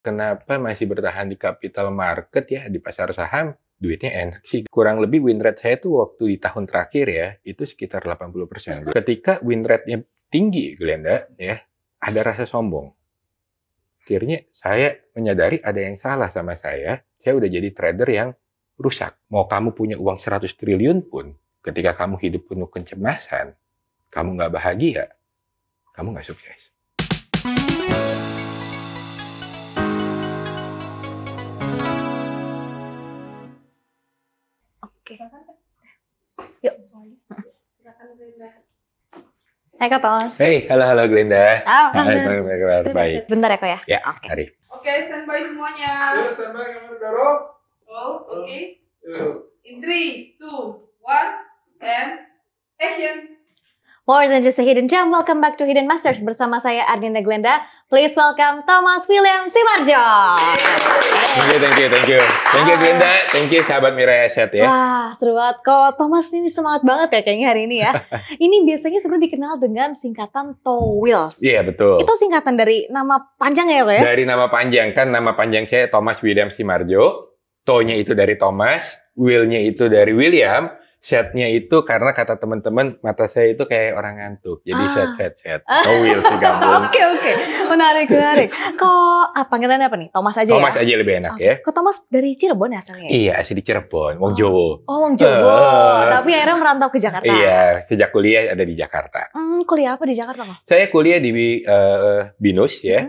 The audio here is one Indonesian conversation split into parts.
Kenapa masih bertahan di capital market ya, di pasar saham, duitnya enak sih. Kurang lebih win rate saya tuh waktu di tahun terakhir ya, itu sekitar 80%. Ketika win rate-nya tinggi, Glenda, ya, ada rasa sombong. Akhirnya saya menyadari ada yang salah sama saya udah jadi trader yang rusak. Mau kamu punya uang 100 triliun pun, ketika kamu hidup penuh kecemasan, kamu nggak bahagia, kamu nggak sukses. Oke. Yuk. Hai Kak Thomas. Hey, halo Glenda. Hai, baik. Bentar ya Kak ya? Ya, Oke. mari. Oke, standby semuanya. Yuk, standby, kamera dorong. Oh, oke. In 3, 2, 1, and action. More than just a hidden gem, welcome back to Hidden Masters bersama saya Ardinda Glenda. Please welcome Thomas William Simarjo. Thank you Glenda, thank you sahabat Mirai Asset ya. Wah, seru banget kok. Thomas ini semangat banget ya kayaknya hari ini ya. Ini biasanya sebenarnya dikenal dengan singkatan TOWILS. Iya, betul. Itu singkatan dari nama panjang ya Kak ya? Dari nama panjang, kan nama panjang saya Thomas William Simarjo. To-nya itu dari Thomas, Will-nya itu dari William, set-nya itu karena kata teman-teman mata saya itu kayak orang ngantuk. Jadi set. TOWILS digabung. Oke. Menarik. Kok panggilannya apa nih? Thomas aja Thomas ya? aja lebih enak ya. Kok Thomas dari Cirebon ya asalnya? Iya, asli di Cirebon, wong Jowo. Oh, wong Jowo. Tapi akhirnya merantau ke Jakarta. Iya, sejak kuliah ada di Jakarta. Kuliah apa di Jakarta kok? Saya kuliah di BINUS ya,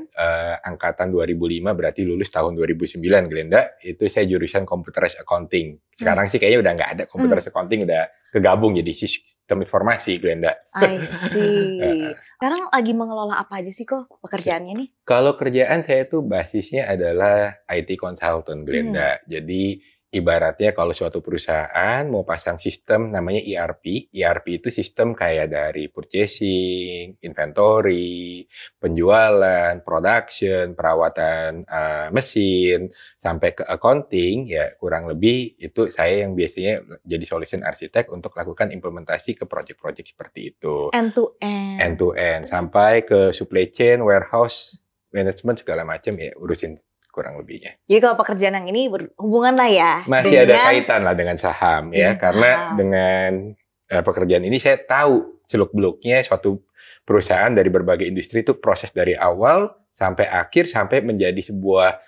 angkatan 2005, berarti lulus tahun 2009 Glenda. Itu saya jurusan Computerized Accounting. Sekarang sih kayaknya udah nggak ada Computerized Accounting, udah kegabung jadi sistem informasi Glenda. I see. Sekarang lagi mengelola apa aja sih kok pekerjaannya nih? Kalau kerjaan saya tuh basisnya adalah IT consultant Glenda. Jadi ibaratnya kalau suatu perusahaan mau pasang sistem namanya ERP. ERP itu sistem kayak dari purchasing, inventory, penjualan, production, perawatan mesin, sampai ke accounting, ya kurang lebih itu saya yang biasanya jadi solution architect untuk lakukan implementasi ke project-project seperti itu. End to end. End to end, sampai ke supply chain, warehouse, management segala macam ya urusin kurang lebihnya. Jadi kalau pekerjaan yang ini berhubungan lah ya. Masih ada kaitan lah dengan saham ya, karena dengan pekerjaan ini saya tahu seluk-beluknya suatu perusahaan dari berbagai industri itu proses dari awal sampai akhir sampai menjadi sebuah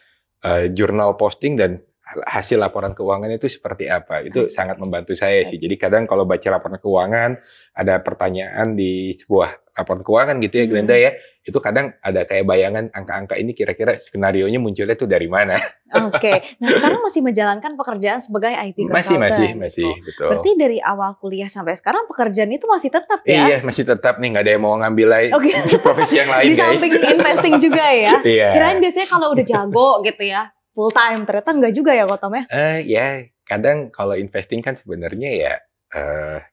jurnal posting dan hasil laporan keuangan itu seperti apa. Itu sangat membantu saya sih. Jadi kadang kalau baca laporan keuangan ada pertanyaan di sebuah laporan keuangan gitu ya Glenda ya, itu kadang ada kayak bayangan angka-angka ini kira-kira skenarionya munculnya tuh dari mana. Oke. Nah sekarang masih menjalankan pekerjaan sebagai IT consultant. Masih, betul. Berarti dari awal kuliah sampai sekarang pekerjaan itu masih tetap ya? Iya, masih tetap nih, nggak ada yang mau ngambil profesi yang lain. Di samping investing juga ya? Iya. Kirain biasanya kalau udah jago gitu ya, full time, ternyata enggak juga ya kok Tom ya? Ya, kadang kalau investing kan sebenarnya ya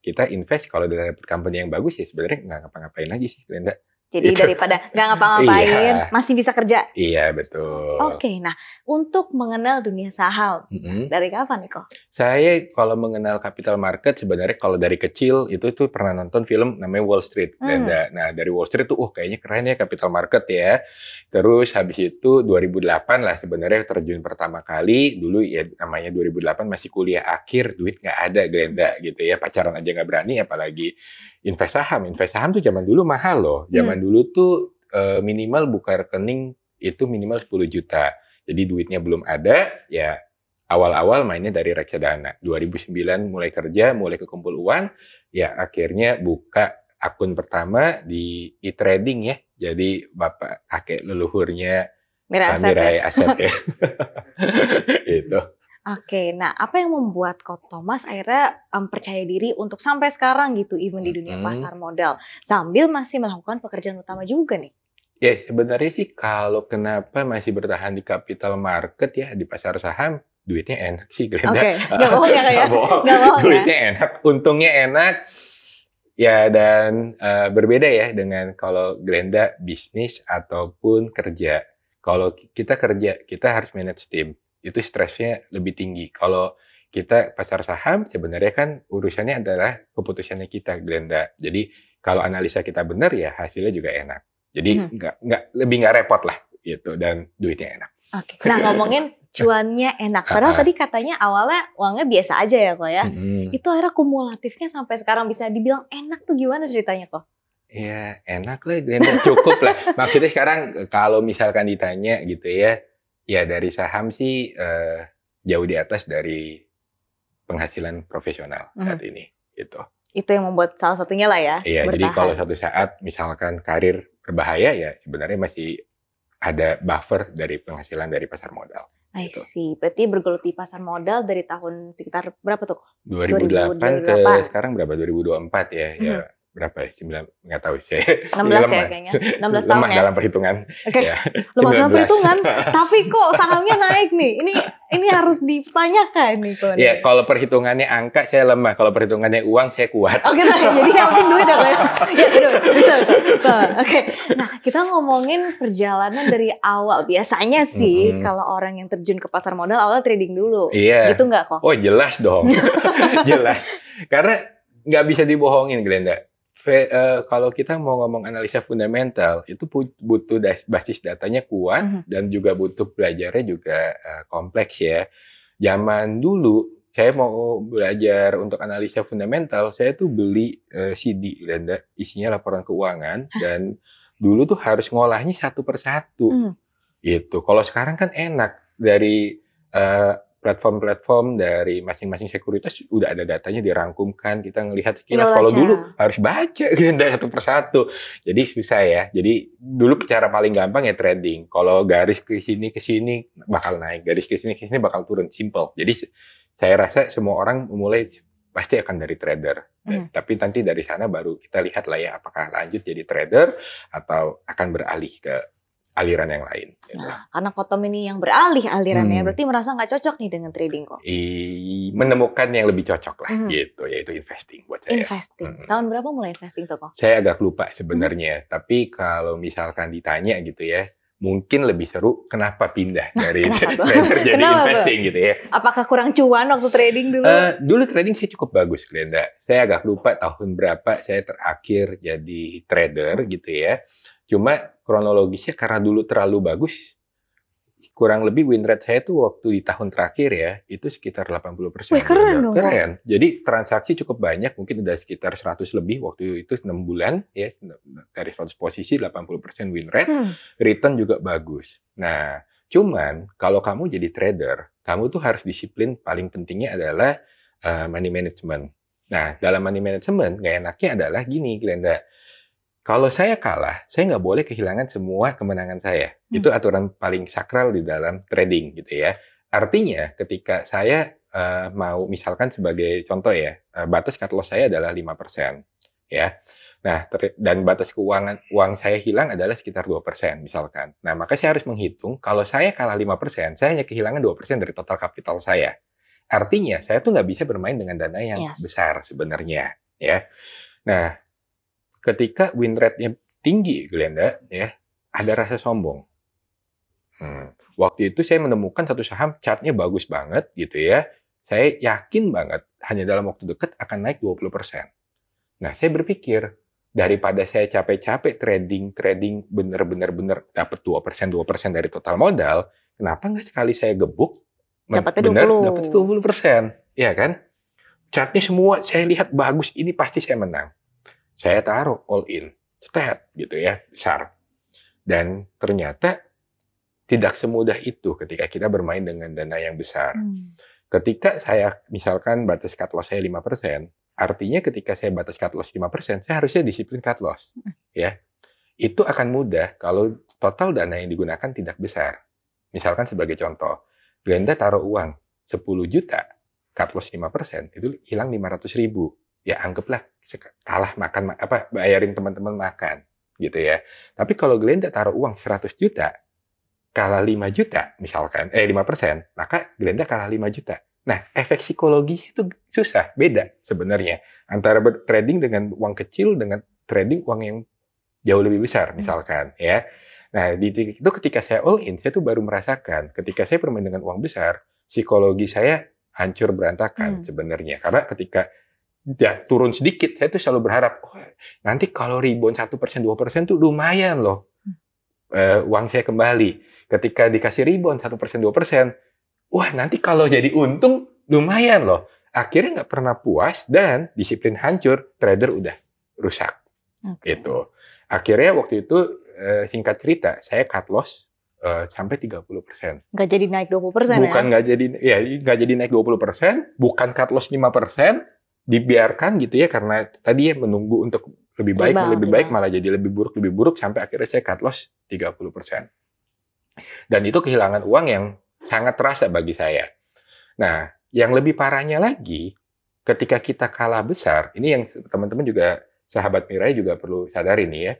kita invest kalau udah dapet company yang bagus ya sebenarnya nggak ngapa-ngapain lagi sih Glenda. Jadi daripada nggak ngapa-ngapain, masih bisa kerja. Iya, betul. Oke, nah untuk mengenal dunia saham, dari kapan nih kok? Saya kalau mengenal capital market sebenarnya kalau dari kecil itu tuh pernah nonton film namanya Wall Street. Nah dari Wall Street tuh kayaknya keren ya capital market ya. Terus habis itu 2008 lah sebenarnya terjun pertama kali. Dulu ya namanya 2008 masih kuliah akhir, duit nggak ada Glenda gitu ya. Pacaran aja nggak berani apalagi invest saham. Invest saham tuh zaman dulu mahal loh. Zaman dulu tuh minimal buka rekening itu minimal 10 juta. Jadi duitnya belum ada, ya awal-awal mainnya dari reksadana. 2009 mulai kerja, mulai kekumpul uang, ya akhirnya buka akun pertama di e-trading ya. Jadi bapak kakek leluhurnya Mirai Asset ya. Itu. Oke, nah apa yang membuat kok Thomas akhirnya percaya diri untuk sampai sekarang gitu, even di dunia pasar modal, sambil masih melakukan pekerjaan utama juga nih? Ya sebenarnya sih kalau kenapa masih bertahan di capital market ya, di pasar saham, duitnya enak sih Glenda. Oke, nggak bohong ya Kak ya? Nggak bohong duitnya enak, untungnya enak. Ya dan berbeda ya dengan kalau Glenda bisnis ataupun kerja. Kalau kita kerja, kita harus manage tim. Itu stresnya lebih tinggi. Kalau kita pasar saham sebenarnya kan urusannya adalah keputusannya kita Glenda. Jadi kalau analisa kita benar ya hasilnya juga enak. Jadi lebih nggak repot lah gitu dan duitnya enak. Oke. Nah, ngomongin cuannya enak. Padahal tadi katanya awalnya uangnya biasa aja ya kok ya. Itu akhirnya kumulatifnya sampai sekarang bisa dibilang enak tuh gimana ceritanya kok? Ya enak lah, cukup lah. Maksudnya sekarang kalau misalkan ditanya gitu ya, ya dari saham sih jauh di atas dari penghasilan profesional saat ini. Gitu. Itu yang membuat salah satunya lah ya. Iya, bertahan. jadi kalau suatu saat misalkan karir berbahaya ya sebenarnya masih ada buffer dari penghasilan dari pasar modal. I Gitu. see. Berarti bergelut di pasar modal dari tahun sekitar berapa tuh? 2008 ke 2008. sekarang berapa? 2024 ya. Ya berapa ya? 9, nggak tahu sih. 16 ya kayaknya. 16 tahun lemah ya. dalam perhitungan. Oke. Ya, Lemah dalam 19. perhitungan. Tapi kok sahamnya naik nih? Ini harus ditanyakan nih kok. Ya, kalau perhitungannya angka saya lemah, kalau perhitungannya uang saya kuat. Oke, nah, jadi yang penting duit ya Kak? Ya, betul, bisa betul. Oke, nah kita ngomongin perjalanan dari awal. Biasanya sih kalau orang yang terjun ke pasar modal awalnya trading dulu. Iya. Gitu nggak kok? Oh jelas dong, jelas. Karena nggak bisa dibohongin Glenda. Kalau kita mau ngomong analisa fundamental, itu butuh basis datanya kuat dan juga butuh belajarnya juga kompleks ya. Zaman dulu saya mau belajar untuk analisa fundamental, saya tuh beli CD Glenda, isinya laporan keuangan dan dulu tuh harus ngolahnya satu persatu. Gitu. Kalau sekarang kan enak dari platform-platform dari masing-masing sekuritas udah ada datanya dirangkumkan, kita ngelihat sekilas. Kalau dulu harus baca satu persatu, jadi susah ya. Jadi dulu cara paling gampang ya trading. Kalau garis ke sini bakal naik, garis ke sini bakal turun, simple. Jadi saya rasa semua orang mulai pasti akan dari trader. Tapi nanti dari sana baru kita lihat lah ya apakah lanjut jadi trader atau akan beralih ke aliran yang lain. Nah, karena Kotom ini yang beralih alirannya, berarti merasa nggak cocok nih dengan trading kok? Menemukan yang lebih cocok lah, gitu, yaitu investing buat saya. Investing. Tahun berapa mulai investing tuh kok? Saya agak lupa sebenarnya, tapi kalau misalkan ditanya gitu ya, mungkin lebih seru kenapa pindah dari trader jadi investing gitu ya. Apakah kurang cuan waktu trading dulu? Dulu trading saya cukup bagus, Glenda. Saya agak lupa tahun berapa saya terakhir jadi trader gitu ya. Cuma kronologisnya karena dulu terlalu bagus, kurang lebih win rate saya tuh waktu di tahun terakhir ya, itu sekitar 80%. Wih, keren dong. Keren. Jadi transaksi cukup banyak, mungkin udah sekitar 100 lebih waktu itu 6 bulan ya, dari 100 posisi 80% win rate, return juga bagus. Nah, cuman kalau kamu jadi trader, kamu tuh harus disiplin, paling pentingnya adalah money management. Nah, dalam money management, nggak enaknya adalah gini, Glenda. Kalau saya kalah, saya nggak boleh kehilangan semua kemenangan saya. Itu aturan paling sakral di dalam trading gitu ya. Artinya ketika saya mau misalkan sebagai contoh ya, batas cut loss saya adalah 5%. Ya. Nah, dan batas keuangan uang saya hilang adalah sekitar 2% misalkan. Nah, maka saya harus menghitung kalau saya kalah 5%, saya hanya kehilangan 2% dari total kapital saya. Artinya saya tuh nggak bisa bermain dengan dana yang besar sebenarnya. Ya. Nah, ketika win rate-nya tinggi, Glenda, ya, ada rasa sombong. Waktu itu saya menemukan satu saham, chart-nya bagus banget, gitu ya. Saya yakin banget, hanya dalam waktu dekat akan naik 20%. Nah, saya berpikir, daripada saya capek-capek trading bener-bener dapat 2% dari total modal, kenapa nggak sekali saya gebuk, dapat 20%, ya kan? Chart-nya semua saya lihat bagus, ini pasti saya menang. Saya taruh all in, gitu ya, besar. Dan ternyata tidak semudah itu ketika kita bermain dengan dana yang besar. Ketika saya misalkan batas cut loss saya 5%, artinya ketika saya batas cut loss 5%, saya harusnya disiplin cut loss. Ya. Itu akan mudah kalau total dana yang digunakan tidak besar. Misalkan sebagai contoh, Glenda taruh uang 10 juta, cut loss 5%, itu hilang 500.000. Ya anggaplah kalah makan bayarin teman-teman makan gitu ya. Tapi kalau Glenda taruh uang 100 juta kalah 5 juta misalkan 5%, maka Glenda kalah 5 juta. Nah, efek psikologis itu susah, beda sebenarnya antara trading dengan uang kecil dengan trading uang yang jauh lebih besar misalkan ya. Nah, di titik itu ketika saya all in, saya tuh baru merasakan ketika saya bermain dengan uang besar, psikologi saya hancur berantakan sebenarnya. Karena ketika turun sedikit, saya tuh selalu berharap, nanti kalau rebound 1%, 2% tuh lumayan loh. uang saya kembali. Ketika dikasih rebound 1%, 2%, wah nanti kalau jadi untung lumayan loh. Akhirnya nggak pernah puas dan disiplin hancur, trader udah rusak. Gitu. Akhirnya waktu itu singkat cerita, saya cut loss sampai 30%. Nggak jadi naik 20% Bukan ya? nggak jadi naik 20%, bukan cut loss 5%, dibiarkan gitu ya karena tadi ya menunggu untuk lebih baik malah jadi lebih buruk sampai akhirnya saya cut loss 30%. Dan itu kehilangan uang yang sangat terasa bagi saya. Nah, yang lebih parahnya lagi, ketika kita kalah besar, ini yang teman-teman juga, sahabat Mirai juga perlu sadari nih ya.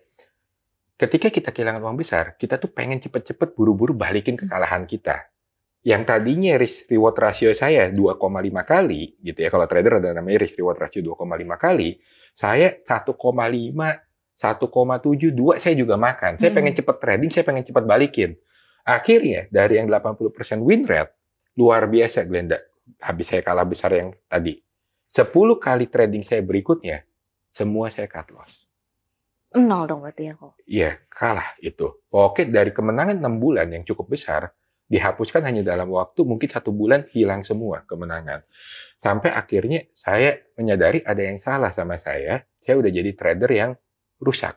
Ketika kita kehilangan uang besar, kita tuh pengen cepet-cepet buru-buru balikin kekalahan kita. Yang tadinya risk reward ratio saya 2,5 kali, gitu ya, kalau trader ada namanya risk reward ratio 2,5 kali, saya 1,5, 1,7, 2 saya juga makan. Saya pengen cepet trading, saya pengen cepet balikin. Akhirnya, dari yang 80% win rate, luar biasa Glenda, habis saya kalah besar yang tadi. 10 kali trading saya berikutnya, semua saya cut loss. 0 dong berarti ya kok? Iya, kalah itu. Oke, dari kemenangan 6 bulan yang cukup besar, dihapuskan hanya dalam waktu mungkin 1 bulan hilang semua kemenangan. Sampai akhirnya saya menyadari ada yang salah sama saya udah jadi trader yang rusak.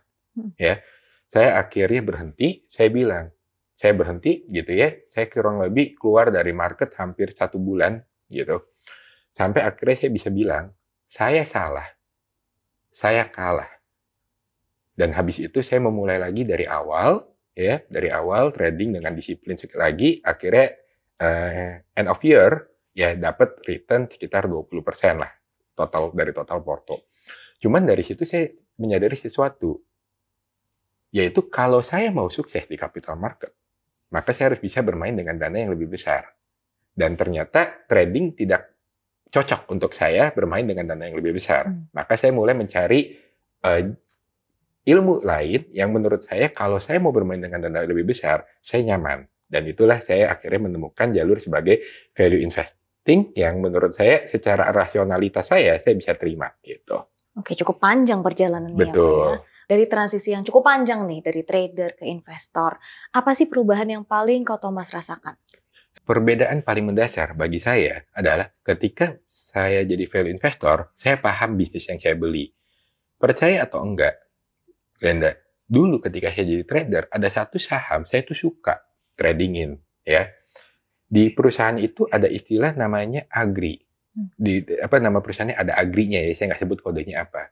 Ya, saya akhirnya berhenti, saya bilang, saya berhenti gitu ya, saya kurang lebih keluar dari market hampir 1 bulan gitu. Sampai akhirnya saya bisa bilang, saya salah, saya kalah. Dan habis itu saya memulai lagi dari awal, ya, dari awal trading dengan disiplin sekali lagi, akhirnya end of year ya dapat return sekitar 20% lah dari total porto. Cuman dari situ saya menyadari sesuatu, yaitu kalau saya mau sukses di capital market, maka saya harus bisa bermain dengan dana yang lebih besar. Dan ternyata trading tidak cocok untuk saya bermain dengan dana yang lebih besar. Maka saya mulai mencari ilmu lain yang menurut saya kalau saya mau bermain dengan dana lebih besar, saya nyaman. Dan itulah saya akhirnya menemukan jalur sebagai value investing yang menurut saya secara rasionalitas saya bisa terima gitu. Oke, cukup panjang perjalanannya. Betul. Ya. Dari transisi yang cukup panjang nih, dari trader ke investor, apa sih perubahan yang paling kau Thomas rasakan? Perbedaan paling mendasar bagi saya adalah ketika saya jadi value investor, saya paham bisnis yang saya beli. Percaya atau enggak, Glenda, dulu ketika saya jadi trader, ada satu saham saya tuh suka tradingin, ya. Di perusahaan itu ada istilah namanya agri. Nama perusahaannya ada agrinya ya, saya nggak sebut kodenya apa.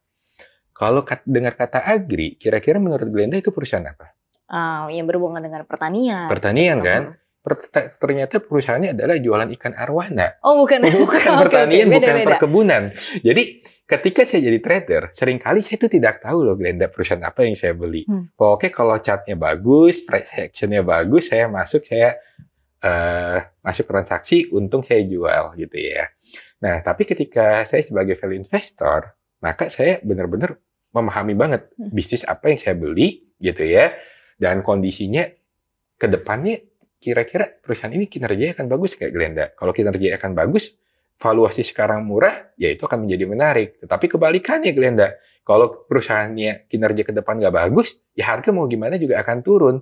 Kalau dengar kata agri, kira-kira menurut Glenda itu perusahaan apa? Yang berhubungan dengan pertanian. Pertanian kan? Ternyata perusahaannya adalah jualan ikan arwana. Oh, bukan. Bukan pertanian, bukan perkebunan. Jadi ketika saya jadi trader, seringkali saya itu tidak tahu loh Glenda perusahaan apa yang saya beli. Pokoknya kalau chartnya bagus, price actionnya bagus, saya masuk transaksi, untung saya jual gitu ya. Nah, tapi ketika saya sebagai value investor, maka saya benar-benar memahami banget bisnis apa yang saya beli gitu ya, dan kondisinya ke depannya kira-kira perusahaan ini kinerjanya akan bagus kayak Glenda. Kalau kinerjanya akan bagus, valuasi sekarang murah, ya itu akan menjadi menarik. Tetapi kebalikannya Glenda, kalau perusahaannya kinerja ke depan nggak bagus, ya harga mau gimana juga akan turun.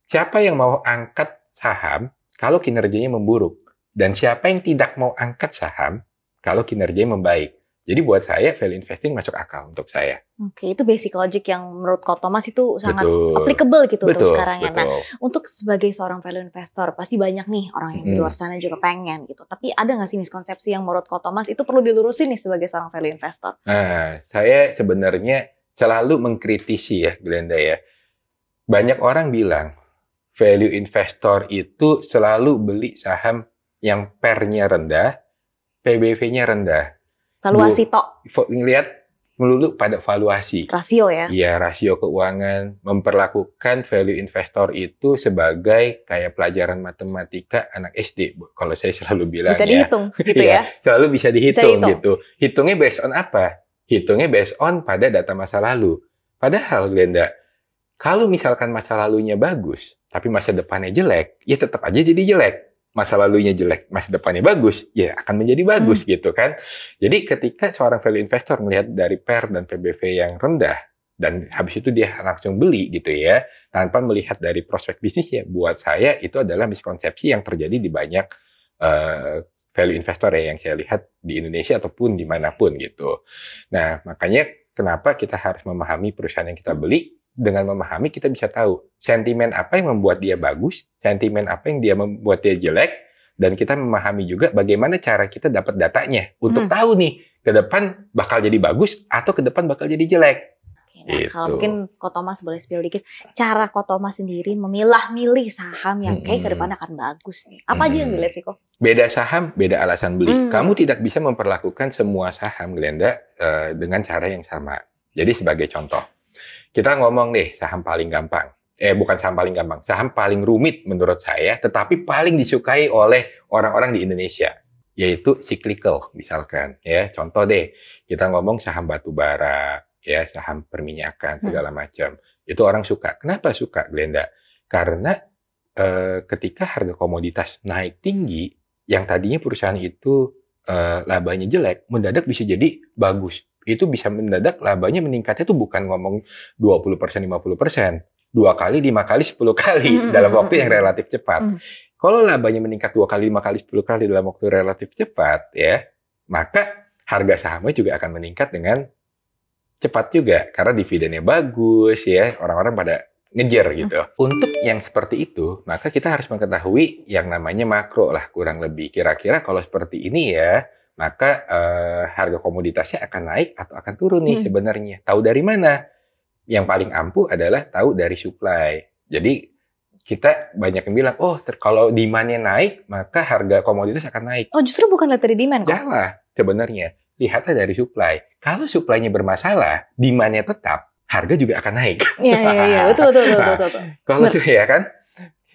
Siapa yang mau angkat saham kalau kinerjanya memburuk? Dan siapa yang tidak mau angkat saham kalau kinerjanya membaik? Jadi buat saya, value investing masuk akal untuk saya. Oke, itu basic logic yang menurut Kak Thomas itu sangat applicable gitu untuk sekarang ya. Nah, untuk sebagai seorang value investor, pasti banyak nih orang yang di luar sana juga pengen gitu. Tapi ada nggak sih miskonsepsi yang menurut Kak Thomas itu perlu dilurusin nih sebagai seorang value investor? Nah, saya sebenarnya selalu mengkritisi ya, Glenda ya. Banyak orang bilang, value investor itu selalu beli saham yang PER-nya rendah, PBV-nya rendah. Valuasi tok. Ngelihat melulu pada valuasi. Rasio ya? Iya, rasio keuangan. Memperlakukan value investor itu sebagai kayak pelajaran matematika anak SD. Kalau saya selalu bilang bisa dihitung gitu ya? Selalu bisa dihitung gitu. Hitungnya based on apa? Hitungnya based on pada data masa lalu. Padahal, Glenda, kalau misalkan masa lalunya bagus, tapi masa depannya jelek, ya tetap aja jadi jelek. Masa lalunya jelek, masa depannya bagus, ya akan menjadi bagus gitu kan. Jadi ketika seorang value investor melihat dari PER dan PBV yang rendah dan habis itu dia langsung beli gitu ya, tanpa melihat dari prospek bisnisnya. Buat saya itu adalah miskonsepsi yang terjadi di banyak value investor ya, yang saya lihat di Indonesia ataupun dimanapun gitu. Nah, makanya kenapa kita harus memahami perusahaan yang kita beli. Dengan memahami kita bisa tahu sentimen apa yang membuat dia bagus, sentimen apa yang dia membuat dia jelek, dan kita memahami juga bagaimana cara kita dapat datanya untuk tahu nih ke depan bakal jadi bagus atau ke depan bakal jadi jelek. Nah, kalau mungkin Ko Thomas boleh spill dikit, cara Ko Thomas sendiri memilah-milih saham yang kayak ke depan akan bagus nih. Apa aja yang dilihat sih kok? Beda saham, beda alasan beli. Kamu tidak bisa memperlakukan semua saham, Glenda, dengan cara yang sama. Jadi sebagai contoh, kita ngomong deh saham paling gampang. Bukan saham paling gampang, saham paling rumit menurut saya, tetapi paling disukai oleh orang-orang di Indonesia, yaitu cyclical misalkan. Ya, contoh deh, kita ngomong saham batu bara, ya saham perminyakan segala macam. Itu orang suka. Kenapa suka, Glenda? Karena ketika harga komoditas naik tinggi, yang tadinya perusahaan itu labanya jelek, mendadak bisa jadi bagus. Itu bisa mendadak labanya meningkatnya tuh bukan ngomong 20%, 50%. 2 kali, 5 kali, 10 kali dalam waktu yang relatif cepat. Kalau labanya meningkat 2 kali, 5 kali, 10 kali dalam waktu relatif cepat, ya, maka harga sahamnya juga akan meningkat dengan cepat juga. Karena dividennya bagus, ya, orang-orang pada ngejar gitu. Untuk yang seperti itu, maka kita harus mengetahui yang namanya makro lah, kurang lebih. Kira-kira kalau seperti ini ya, maka harga komoditasnya akan naik atau akan turun nih sebenarnya. Tahu dari mana? Yang paling ampuh adalah tahu dari supply. Jadi kita banyak yang bilang, oh kalau demand-nya naik, maka harga komoditas akan naik. Oh, justru bukan lihat dari demand kok? Salah sebenarnya. Lihatlah dari supply. Kalau supply-nya bermasalah, demand-nya tetap, harga juga akan naik. Iya, betul. Kalau ya kan?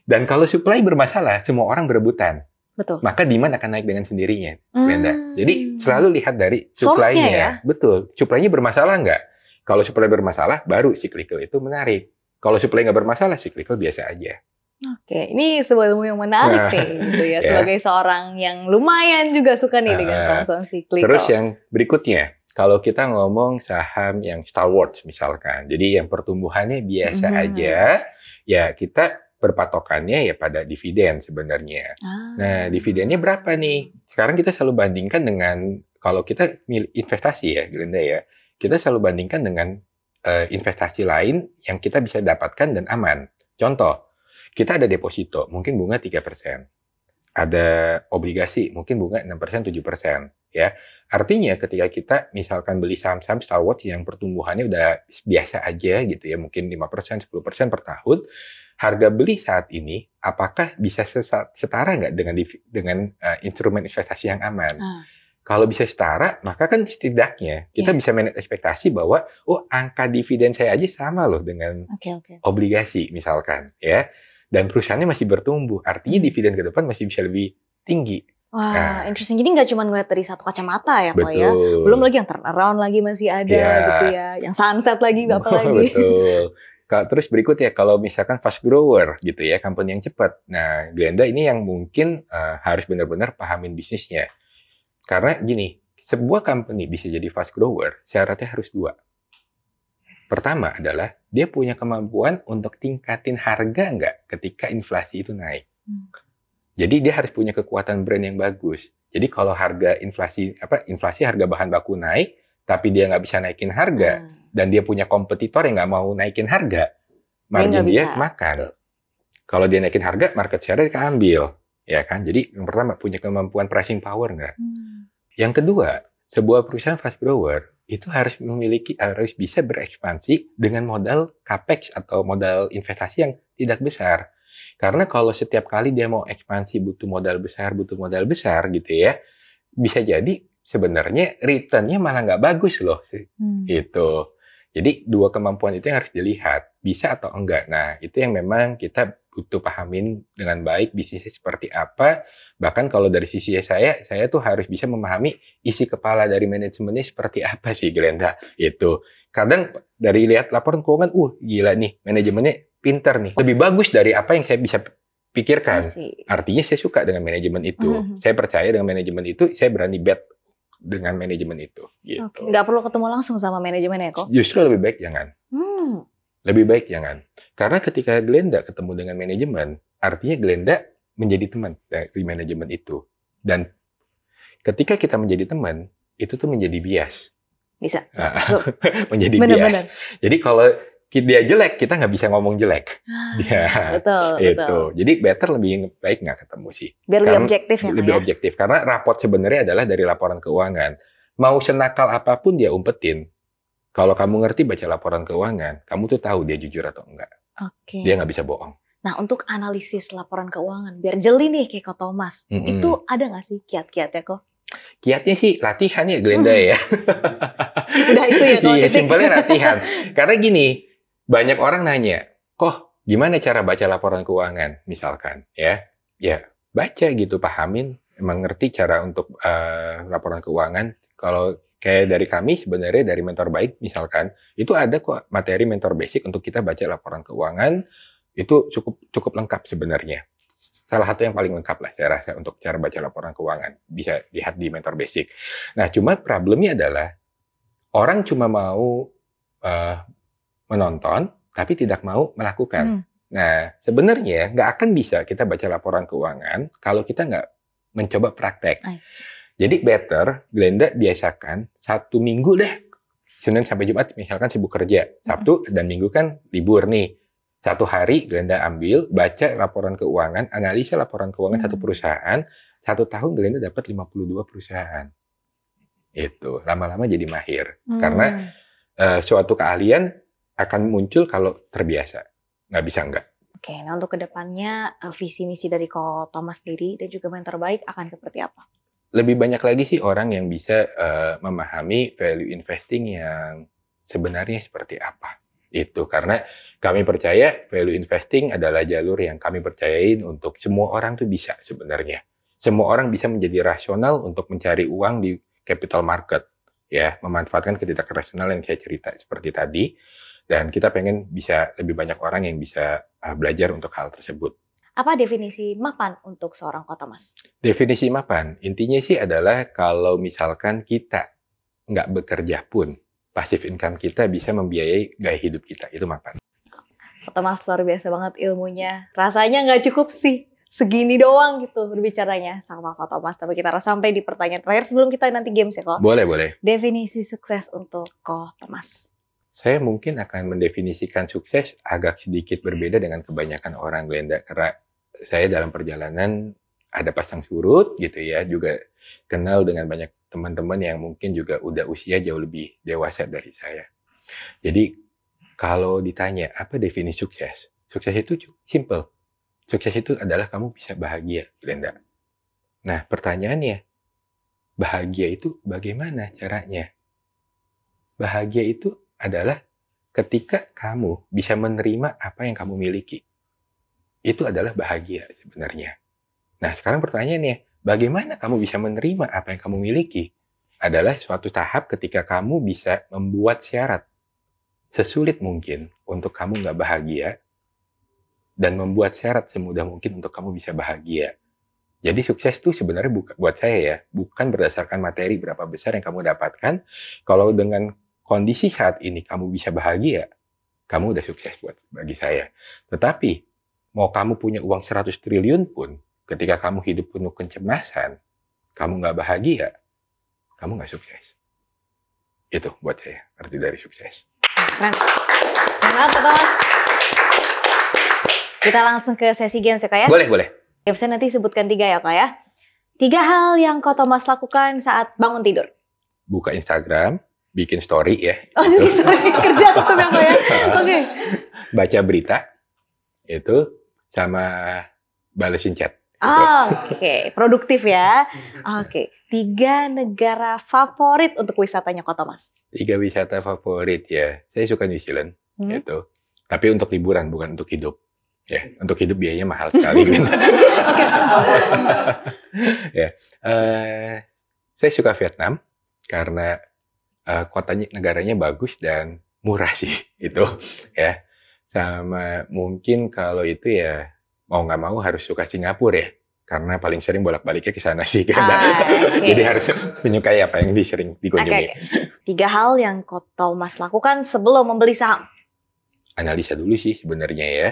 Dan kalau supply bermasalah, semua orang berebutan. Betul. Maka demand akan naik dengan sendirinya, Glenda. Jadi selalu lihat dari supply-nya. Ya? Betul. Supply-nya bermasalah nggak? Kalau supply bermasalah, baru cyclical itu menarik. Kalau supply nggak bermasalah, cyclical biasa aja. Oke, ini sebuah ilmu yang menarik nih, gitu ya. Sebagai seorang yang lumayan juga suka nih dengan saham-saham cyclical. Terus yang berikutnya, kalau kita ngomong saham yang stalwarts misalkan, jadi yang pertumbuhannya biasa aja, ya kita berpatokannya ya pada dividen sebenarnya. Nah, dividennya berapa nih? Sekarang kita selalu bandingkan dengan, kalau kita investasi ya, Glenda ya, kita selalu bandingkan dengan investasi lain yang kita bisa dapatkan dan aman. Contoh, kita ada deposito, mungkin bunga 3%. Ada obligasi, mungkin bunga 6%, 7%. Ya. Artinya ketika kita misalkan beli saham-saham stalwarts yang pertumbuhannya udah biasa aja gitu ya, mungkin 5%, 10% per tahun, harga beli saat ini apakah bisa setara nggak dengan instrumen investasi yang aman? Kalau bisa setara, maka kan setidaknya kita bisa manage ekspektasi bahwa angka dividen saya aja sama loh dengan obligasi misalkan ya. Dan perusahaannya masih bertumbuh, artinya dividen ke depan masih bisa lebih tinggi. Wah, interesting. Jadi nggak cuma ngeliat dari satu kacamata ya, Pak ya. Belum lagi yang turnaround lagi masih ada gitu ya. Yang sunset lagi, apa lagi. Betul. Terus berikutnya, kalau misalkan fast grower gitu ya, company yang cepat. Nah, Glenda ini yang mungkin harus benar-benar pahamin bisnisnya. Karena gini, sebuah company bisa jadi fast grower, syaratnya harus 2. Pertama adalah, dia punya kemampuan untuk tingkatin harga nggak ketika inflasi itu naik. Jadi dia harus punya kekuatan brand yang bagus. Jadi kalau harga inflasi harga bahan baku naik, tapi dia nggak bisa naikin harga, dan dia punya kompetitor yang nggak mau naikin harga, margin dia makan. Kalau dia naikin harga, market share-nya keambil. Ya kan? Jadi yang pertama, punya kemampuan pricing power nggak? Yang kedua, sebuah perusahaan fast grower itu harus bisa berekspansi dengan modal capex atau modal investasi yang tidak besar. Karena kalau setiap kali dia mau ekspansi butuh modal besar gitu ya, bisa jadi sebenarnya return-nya malah nggak bagus loh. Gitu. Jadi 2 kemampuan itu yang harus dilihat, bisa atau enggak. Nah, itu yang memang kita butuh pahamin dengan baik bisnisnya seperti apa. Bahkan kalau dari sisi saya tuh harus bisa memahami isi kepala dari manajemennya seperti apa sih, Glenda. Itu. Kadang dari lihat laporan keuangan, gila nih, manajemennya pinter nih. Lebih bagus dari apa yang saya bisa pikirkan. Artinya saya suka dengan manajemen itu. Saya percaya dengan manajemen itu, saya berani bet dengan manajemen itu. Gitu. Nggak perlu ketemu langsung sama manajemen ya kok? Justru lebih baik jangan. Lebih baik jangan. Karena ketika Glenda ketemu dengan manajemen, artinya Glenda menjadi teman dari manajemen itu. Dan ketika kita menjadi teman, itu tuh menjadi bias. Bisa. Menjadi Bener. bias. Jadi kalau dia jelek, kita nggak bisa ngomong jelek. Betul. Jadi better lebih baik nggak ketemu sih. Biar lebih objektif ya. Lebih objektif. Karena raport sebenarnya adalah dari laporan keuangan. Mau senakal apapun dia umpetin. Kalau kamu ngerti baca laporan keuangan, kamu tuh tahu dia jujur atau enggak. Oke. Dia nggak bisa bohong. Nah, untuk analisis laporan keuangan, biar jeli nih kayak Ko Thomas, itu ada nggak sih kiat-kiatnya kok? Kiatnya sih latihan ya Glenda ya. Udah itu ya kalau iya, simpelnya latihan. Karena gini, banyak orang nanya, kok gimana cara baca laporan keuangan? Misalkan ya baca gitu, pahamin, emang ngerti cara untuk laporan keuangan. Kalau kayak dari kami sebenarnya dari Mentor Baik misalkan, itu ada kok materi mentor basic untuk kita baca laporan keuangan, itu cukup lengkap sebenarnya. Salah satu yang paling lengkap lah saya rasa untuk cara baca laporan keuangan. Bisa lihat di Mentor Basic. Nah, cuma problemnya adalah orang cuma mau menonton, tapi tidak mau melakukan. Nah, sebenarnya nggak akan bisa kita baca laporan keuangan kalau kita nggak mencoba praktek. Jadi better, Glenda biasakan 1 minggu deh, Senin sampai Jumat misalkan sibuk kerja, Sabtu dan Minggu kan libur nih. 1 hari Glenda ambil, baca laporan keuangan, analisa laporan keuangan satu perusahaan, 1 tahun Glenda dapat 52 perusahaan. Itu, lama-lama jadi mahir. Karena suatu keahlian akan muncul kalau terbiasa. Nggak bisa enggak. Oke, nah untuk kedepannya visi misi dari Ko Thomas sendiri dan juga Mentor Baik akan seperti apa? Lebih banyak lagi sih orang yang bisa memahami value investing yang sebenarnya seperti apa. Itu karena kami percaya value investing adalah jalur yang kami percayain untuk semua orang tuh bisa sebenarnya. Semua orang bisa menjadi rasional untuk mencari uang di capital market. Ya, memanfaatkan ketidakrasionalan yang saya cerita seperti tadi. Dan kita pengen bisa lebih banyak orang yang bisa belajar untuk hal tersebut. Apa definisi mapan untuk seorang Ko Thomas? Definisi mapan, intinya sih adalah kalau misalkan kita nggak bekerja pun, passive income kita bisa membiayai gaya hidup kita, itu mapan. Ko Thomas luar biasa banget ilmunya. Rasanya nggak cukup sih segini doang gitu berbicaranya sama Ko Thomas. Tapi kita harus sampai di pertanyaan terakhir sebelum kita nanti games ya Ko. Boleh. Definisi sukses untuk Ko Thomas. Saya mungkin akan mendefinisikan sukses agak sedikit berbeda dengan kebanyakan orang, Glenda, karena saya dalam perjalanan ada pasang surut gitu ya, juga kenal dengan banyak teman-teman yang mungkin juga udah usia jauh lebih dewasa dari saya. Jadi kalau ditanya apa definisi sukses? Sukses itu simple. Sukses itu adalah kamu bisa bahagia, Glenda. Nah, pertanyaannya, bahagia itu bagaimana caranya? Bahagia itu adalah ketika kamu bisa menerima apa yang kamu miliki. Itu adalah bahagia sebenarnya. Nah, sekarang pertanyaannya, bagaimana kamu bisa menerima apa yang kamu miliki? Adalah suatu tahap ketika kamu bisa membuat syarat sesulit mungkin untuk kamu nggak bahagia dan membuat syarat semudah mungkin untuk kamu bisa bahagia. Jadi sukses itu sebenarnya buat saya ya, bukan berdasarkan materi berapa besar yang kamu dapatkan. Kalau dengan kondisi saat ini kamu bisa bahagia, kamu udah sukses bagi saya. Tetapi mau kamu punya uang 100 triliun pun, ketika kamu hidup penuh kecemasan, kamu nggak bahagia, kamu nggak sukses. Itu buat saya, arti dari sukses. Keren. Semangat, Ko Thomas. Kita langsung ke sesi games ya, Kak ya? Boleh. Gamesnya nanti sebutkan 3 ya, Kak ya? 3 hal yang Ko Thomas lakukan saat bangun tidur. Buka Instagram, bikin story ya. Oh, jadi story kerja tetap ya, Kak ya? Oke. Baca berita, itu sama balesin chat. Oke. Produktif ya. Oke. 3 negara favorit untuk wisatanya Ko Thomas. 3 wisata favorit ya. Saya suka New Zealand gitu. Tapi untuk liburan bukan untuk hidup. Ya, untuk hidup biayanya mahal sekali. Ya. Saya suka Vietnam karena negaranya bagus dan murah sih itu ya. Sama mungkin kalau itu ya mau nggak mau harus suka Singapura ya, karena paling sering bolak-baliknya ke sana sih kan. Okay. Jadi harus menyukai apa yang sering dikunjungi. 3 hal yang Ko Thomas lakukan sebelum membeli saham. analisa dulu sih sebenarnya ya.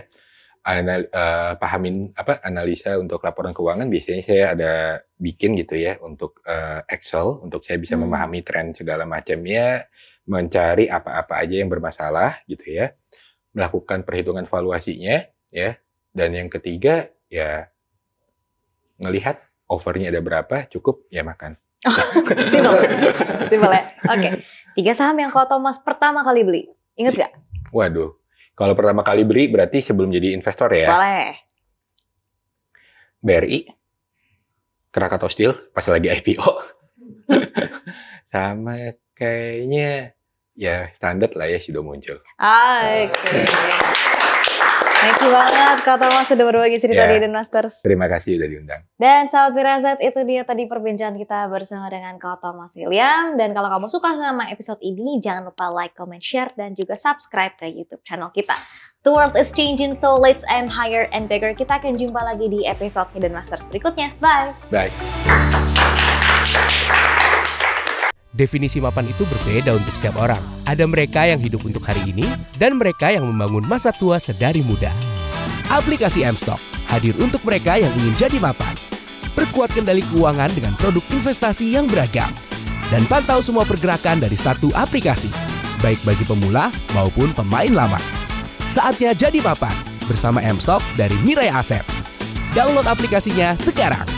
Pahamin analisa untuk laporan keuangan biasanya saya ada bikin gitu ya untuk Excel untuk saya bisa memahami tren segala macamnya, mencari apa-apa aja yang bermasalah gitu ya, melakukan perhitungan valuasinya ya, dan yang ketiga ya ngelihat overnya ada berapa, cukup ya makan. Simpel ya. Oke. 3 saham yang Kak Thomas pertama kali beli, inget gak? Waduh. Kalau pertama kali beli berarti sebelum jadi investor ya? Boleh. BRI, Krakatau Steel pas lagi IPO. Sama kayaknya ya standar lah ya Sido muncul. Oke. Thank you banget Kak Thomas sudah berbagi cerita di Hidden Masters. Terima kasih udah diundang. Dan sahabat Firasat, itu dia tadi perbincangan kita bersama dengan Kak Thomas William. Dan kalau kamu suka sama episode ini, jangan lupa like, comment, share, dan juga subscribe ke YouTube channel kita. The world is changing, so let's aim higher and bigger. Kita akan jumpa lagi di episode Hidden Masters berikutnya. Bye! Bye! Definisi mapan itu berbeda untuk setiap orang. Ada mereka yang hidup untuk hari ini, dan mereka yang membangun masa tua sedari muda. Aplikasi M-Stock hadir untuk mereka yang ingin jadi mapan. Perkuat kendali keuangan dengan produk investasi yang beragam. Dan pantau semua pergerakan dari satu aplikasi, baik bagi pemula maupun pemain lama. Saatnya jadi mapan bersama M-Stock dari Mirai Asset. Download aplikasinya sekarang.